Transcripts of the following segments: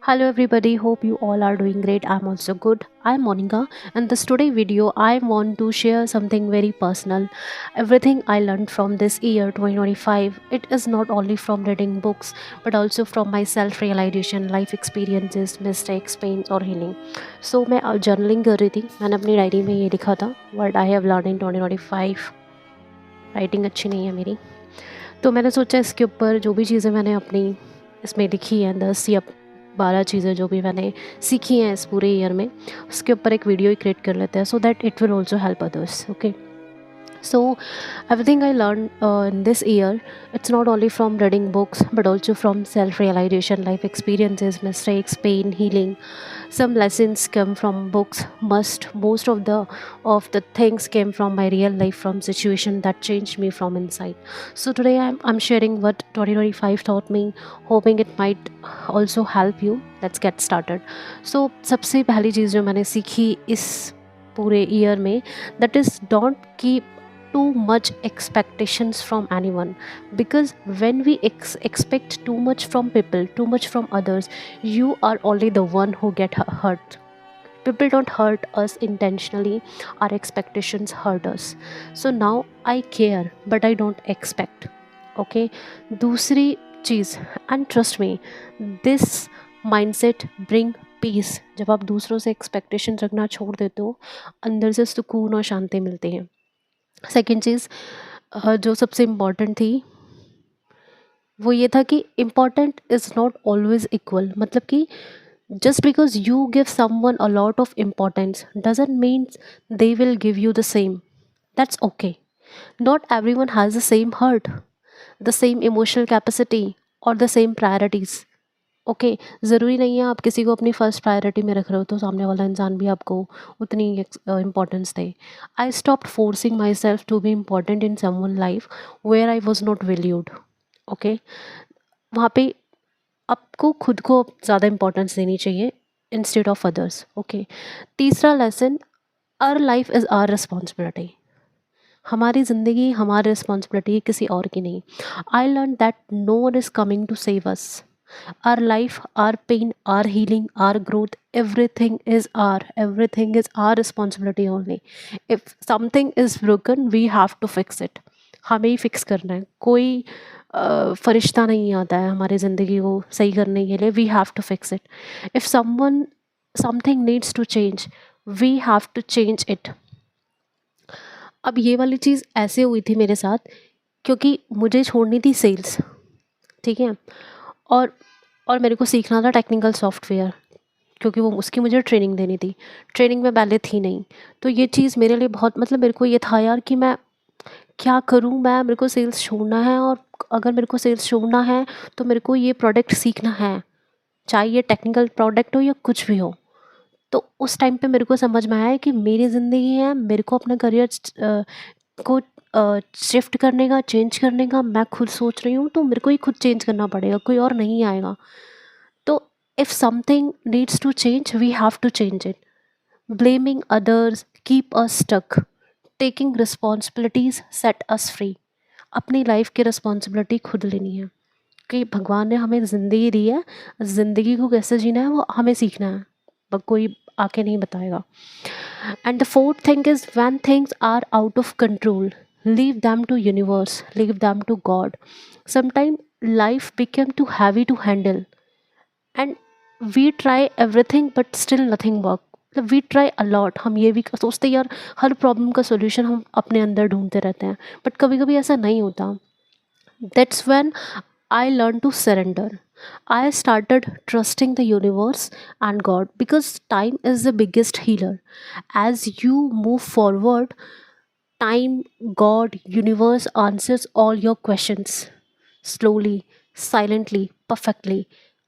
Hello everybody, hope you all are doing great. I'm also good. I'm Monica, and this today video I want to share something very personal. Everything I learned from this year 2025, it is not only from reading books but also from my self realization, life experiences, mistakes, pains और healing. So मैं journaling कर रही थी. मैंने अपनी diary में ये लिखा था what I have learned in 2025. Writing अच्छी नहीं है मेरी, तो मैंने सोचा इसके ऊपर जो भी चीज़ें मैंने अपनी इसमें लिखी हैं 10 या 12 चीज़ें जो भी मैंने सीखी हैं इस पूरे ईयर में, उसके ऊपर एक वीडियो ही क्रिएट कर लेते हैं so that it will also help others. Okay, so, everything I learned in this year, it's not only from reading books but also from self realization, life experiences, mistakes, pain, healing. Some lessons come from books. Most of the things came from my real life, from situation that changed me from inside. So today I'm sharing what 2025 taught me, hoping it might also help you. Let's get started. So सबसे पहली चीज़ जो मैंने सीखी इस पूरे year में, that is don't keep too much expectations from anyone, because when we expect too much from people, too much from others, you are only the one who get hurt. People don't hurt us intentionally, our expectations hurt us. So now I care but I don't expect. Okay, दूसरी चीज़, and trust me, this mindset bring peace. जब आप दूसरों से expectation रखना छोड़ देते हो, अंदर से सुकून और शांति मिलती है. सेकंड चीज़ जो सबसे इम्पॉर्टेंट थी वो ये था कि important is not always equal. मतलब कि just because you give someone a lot of importance doesn't means they will give you the same. That's okay. Not everyone has the same heart, the same emotional capacity और the same priorities. Okay, ज़रूरी नहीं है आप किसी को अपनी first priority में रख रहे हो तो सामने वाला इंसान भी आपको उतनी इम्पोर्टेंस दे. I stopped forcing myself to be important in someone life where I was not valued. Okay, वहाँ पे आपको खुद को ज़्यादा इम्पोर्टेंस देनी चाहिए इंस्टेड ऑफ अदर्स. ओके, तीसरा lesson, our life is our responsibility. हमारी ज़िंदगी हमारी रिस्पॉन्सिबिलिटी, किसी और की नहीं. I learn that no one is coming to save us. Our life, our pain, our healing, our growth, everything is our responsibility only. If something is broken, we have to fix it. हमें ही fix करना है. कोई फरिश्ता नहीं आता है हमारी ज़िंदगी को सही करने के लिए. We have to fix it. If someone something needs to change, we have to change it. अब ये वाली चीज़ ऐसे हुई थी मेरे साथ क्योंकि मुझे छोड़नी थी सेल्स. ठीक है, और और मेरे को सीखना था टेक्निकल सॉफ्टवेयर क्योंकि वो उसकी मुझे ट्रेनिंग देनी थी. ट्रेनिंग में पहले थी नहीं, तो ये चीज़ मेरे लिए बहुत, मतलब मेरे को ये था यार कि मैं क्या करूँ. मेरे को सेल्स छोड़ना है, और अगर मेरे को सेल्स छोड़ना है तो मेरे को ये प्रोडक्ट सीखना है, चाहे ये टेक्निकल प्रोडक्ट हो या कुछ भी हो. तो उस टाइम पे मेरे को समझ में आया कि मेरी ज़िंदगी है, मेरे को अपना करियर को शिफ्ट करने का, चेंज करने का मैं खुद सोच रही हूँ, तो मेरे को ही खुद चेंज करना पड़ेगा, कोई और नहीं आएगा. तो if something needs to change, we have to change it. Blaming others keep us stuck. Taking responsibilities set us free. अपनी लाइफ की रिस्पॉन्सिबिलिटी खुद लेनी है कि भगवान ने हमें ज़िंदगी दी है, ज़िंदगी को कैसे जीना है वो हमें सीखना है, कोई आके नहीं बताएगा. And the fourth thing is when things are out of control, leave them to universe, leave them to god. Sometimes life became too heavy to handle, and we try everything but still nothing work. मतलब we try allot. हम ये भी सोचते हैं यार हर problem का solution हम अपने अंदर ढूंढते रहते हैं, बट कभी कभी ऐसा नहीं होता. That's when I learned to surrender. I started trusting the universe and God, because time is the biggest healer. As you move forward, time, God, universe answers all your questions slowly, silently, perfectly.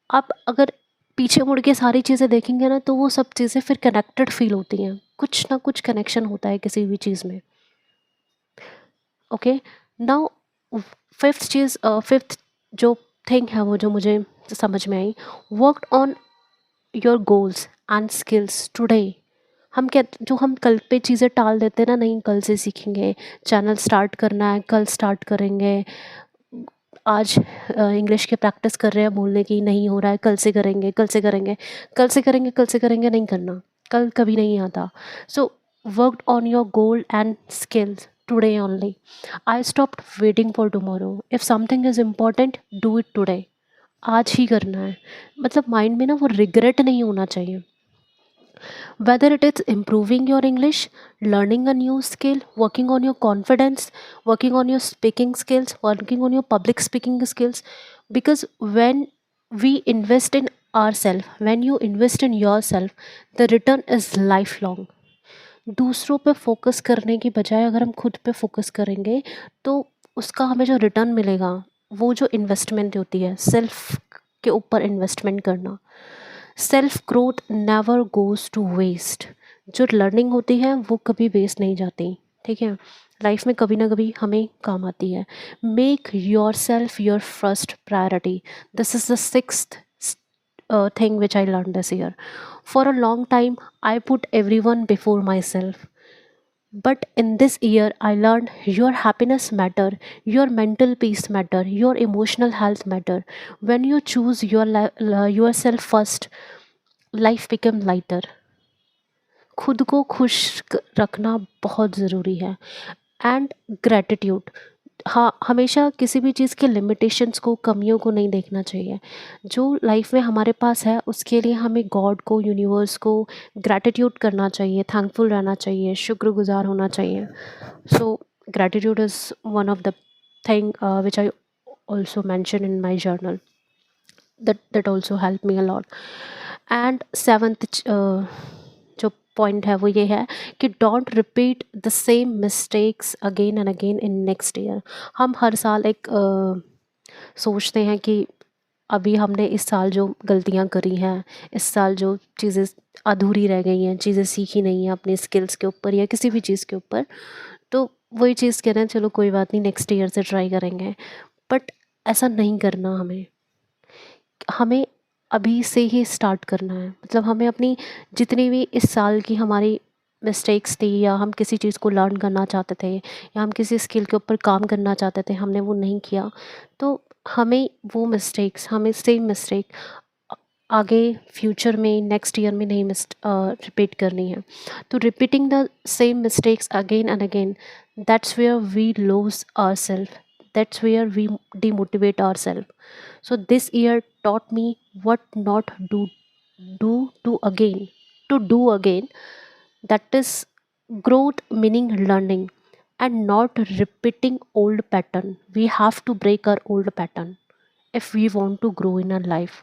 आप अगर पीछे मुड़ के सारी चीज़ें देखेंगे ना, तो वो सब चीज़ें फिर कनेक्टेड फील होती हैं. कुछ ना कुछ कनेक्शन होता है किसी भी चीज़ में. ओके, नाउ फिफ्थ जो थिंग है वो जो मुझे समझ में आई, work on your goals and skills today. हम क्या, जो हम कल पे चीज़ें टाल देते हैं ना, नहीं कल से सीखेंगे, चैनल स्टार्ट करना है कल स्टार्ट करेंगे, आज इंग्लिश की प्रैक्टिस कर रहे हैं, बोलने की नहीं हो रहा है, कल से करेंगे, कल से करेंगे, कल से करेंगे, कल से करेंगे, नहीं करना, कल कभी नहीं आता। So worked on your goal and skills today only. I stopped waiting for tomorrow. If something is important, do it today. आज ही करना है। मतलब माइंड में ना वो रिग्रेट नहीं होना चाहिए। Whether it is improving your English, learning a new skill, working on your confidence, working on your speaking skills, working on your public speaking skills. Because when we invest in ourselves, when you invest in yourself, the return is lifelong. दूसरों पे focus करने की बजाय अगर हम खुद पे focus करेंगे तो उसका हमें जो रिटर्न मिलेगा, वो जो इन्वेस्टमेंट होती है सेल्फ के ऊपर इन्वेस्टमेंट करना, self growth never goes to waste. जो लर्निंग होती है वो कभी वेस्ट नहीं जाती। ठीक है, लाइफ में कभी ना कभी हमें काम आती है। Make your self your first priority. This is the sixth thing which I learned this year. For a long time, I put everyone before myself. But in this year, I learned your happiness matter, your mental peace matter, your emotional health matter. When you choose yourself first, life become lighter. खुद को खुश रखना बहुत ज़रूरी है। And gratitude, हाँ, हमेशा किसी भी चीज़ के लिमिटेशंस को, कमियों को नहीं देखना चाहिए। जो लाइफ में हमारे पास है उसके लिए हमें गॉड को, यूनिवर्स को ग्रैटिट्यूड करना चाहिए, थैंकफुल रहना चाहिए, शुक्रगुजार होना चाहिए। So gratitude is one of the thing which I also mentioned in my journal, that also helped me a lot. And seventh जो पॉइंट है वो ये है कि don't repeat the same mistakes again and again in next year. हम हर साल एक सोचते हैं कि अभी हमने इस साल जो गलतियां करी हैं, इस साल जो चीज़ें अधूरी रह गई हैं, चीज़ें सीखी नहीं हैं अपनी स्किल्स के ऊपर या किसी भी चीज़ के ऊपर, तो वही चीज़ कह रहे हैं चलो कोई बात नहीं, नेक्स्ट ईयर से ट्राई करेंगे। बट ऐसा नहीं करना। हमें हमें अभी से ही स्टार्ट करना है। मतलब हमें अपनी जितनी भी इस साल की हमारी मिस्टेक्स थी, या हम किसी चीज़ को लर्न करना चाहते थे, या हम किसी स्किल के ऊपर काम करना चाहते थे, हमने वो नहीं किया, तो हमें वो मिस्टेक्स, हमें सेम मिस्टेक आगे फ्यूचर में, नेक्स्ट ईयर में नहीं रिपीट करनी है। तो repeating the same mistakes again and again, that's where we lose our self, that's where we demotivate ourselves. So this year taught me what not do to again to do again. That is growth meaning learning and not repeating old pattern. We have to break our old pattern if we want to grow in our life.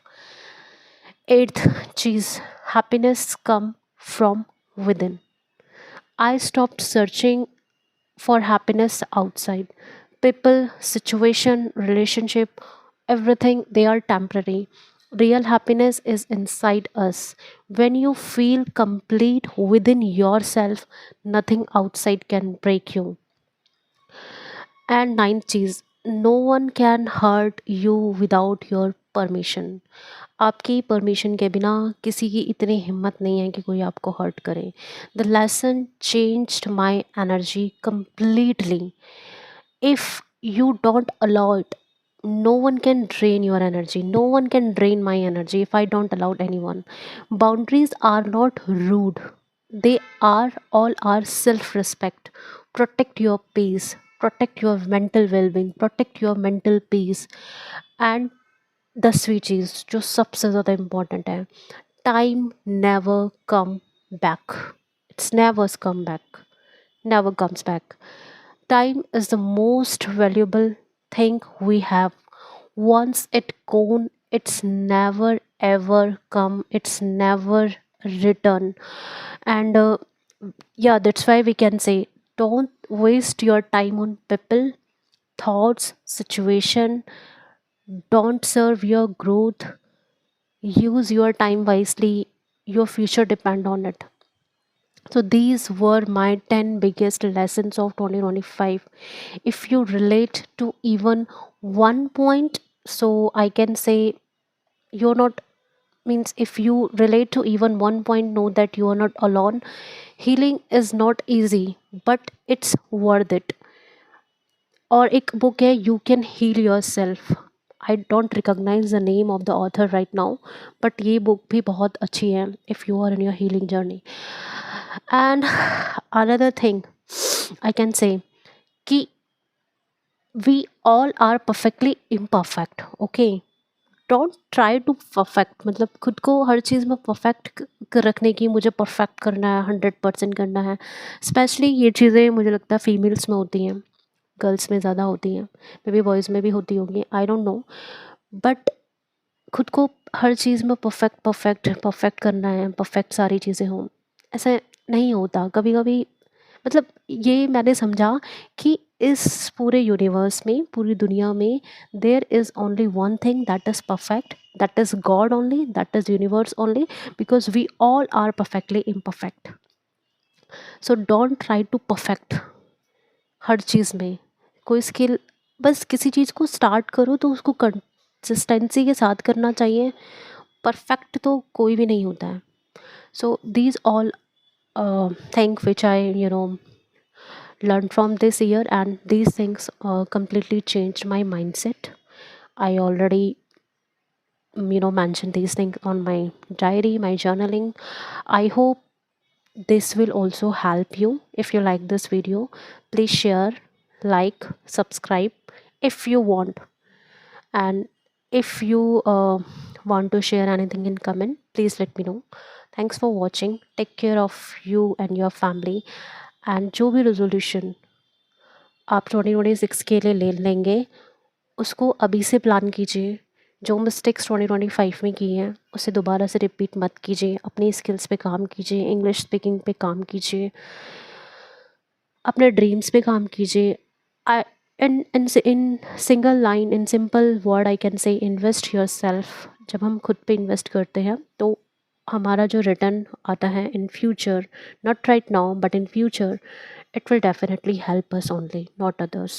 Eighth cheese, happiness come from within. I stopped searching for happiness outside. People, situation, relationship, everything, they are temporary. Real happiness is inside us. When you feel complete within yourself, nothing outside can break you. And ninth cheese, no one can hurt you without your permission. आपकी permission के बिना किसी की इतनी हिम्मत नहीं है कि कोई आपको हर्ट करे। The lesson changed my energy completely. If you don't allow it, no one can drain your energy, no one can drain my energy if I don't allow anyone. Boundaries are not rude, they are all our self respect. Protect your peace, protect your mental well-being, protect your mental peace. And दसवीं चीज़ जो सबसे ज़्यादा important है, time never come back. It's नेवर्स come back, never comes back. Time is the most valuable thing we have. Once it gone, it's never ever come. It's never return. And yeah, that's why we can say don't waste your time on people, thoughts, situation. Don't serve your growth. Use your time wisely. Your future depend on it. So these were my 10 biggest lessons of 2025. If you relate to even one point, so I can say you're not, means if you relate to even one point, know that you are not alone. Healing is not easy, but it's worth it. और एक book है you can heal yourself. I don't recognize the name of the author right now, but ये book भी बहुत अच्छी है if you are in your healing journey. And another thing I can say कि we all are perfectly imperfect, okay. Don't try to perfect, मतलब खुद को हर चीज़ में परफेक्ट रखने की, मुझे परफेक्ट करना है, 100% करना है। स्पेशली ये चीज़ें मुझे लगता है फीमेल्स में होती हैं, गर्ल्स में ज़्यादा होती हैं, मे बी बॉयज़ में भी होती होंगी, आई डोंट नो। बट खुद को हर चीज़ में परफेक्ट परफेक्ट परफेक्ट करना है, परफेक्ट सारी चीज़ें हों, ऐसे नहीं होता। कभी कभी मतलब ये मैंने समझा कि इस पूरे यूनिवर्स में, पूरी दुनिया में, there is only one thing that is perfect, that is God only, that is universe only, because we all are perfectly imperfect. So don't try to perfect हर चीज़ में। कोई स्किल, बस किसी चीज़ को स्टार्ट करो तो उसको कंसिस्टेंसी के साथ करना चाहिए। परफेक्ट तो कोई भी नहीं होता है। So these all thing which I learned from this year, and these things completely changed my mindset. I already mentioned these things on my diary, my journaling. I hope this will also help you. If you like this video, please share, like, subscribe if you want. And if you want to share anything in comment, please let me know. Thanks for watching. Take care of you and your family. And जो भी resolution आप 2026 के लिए ले लेंगे, उसको अभी से प्लान कीजिए। जो मिस्टेक्स 2025 में की हैं उसे दोबारा से रिपीट मत कीजिए। अपनी स्किल्स पे काम कीजिए, इंग्लिश स्पीकिंग पे काम कीजिए, अपने ड्रीम्स पे काम कीजिए। I in single line, in simple word I can say invest yourself. जब हम खुद पे इन्वेस्ट करते हैं तो हमारा जो रिटर्न आता है in future, not right now but in future, it will definitely help us only, not others.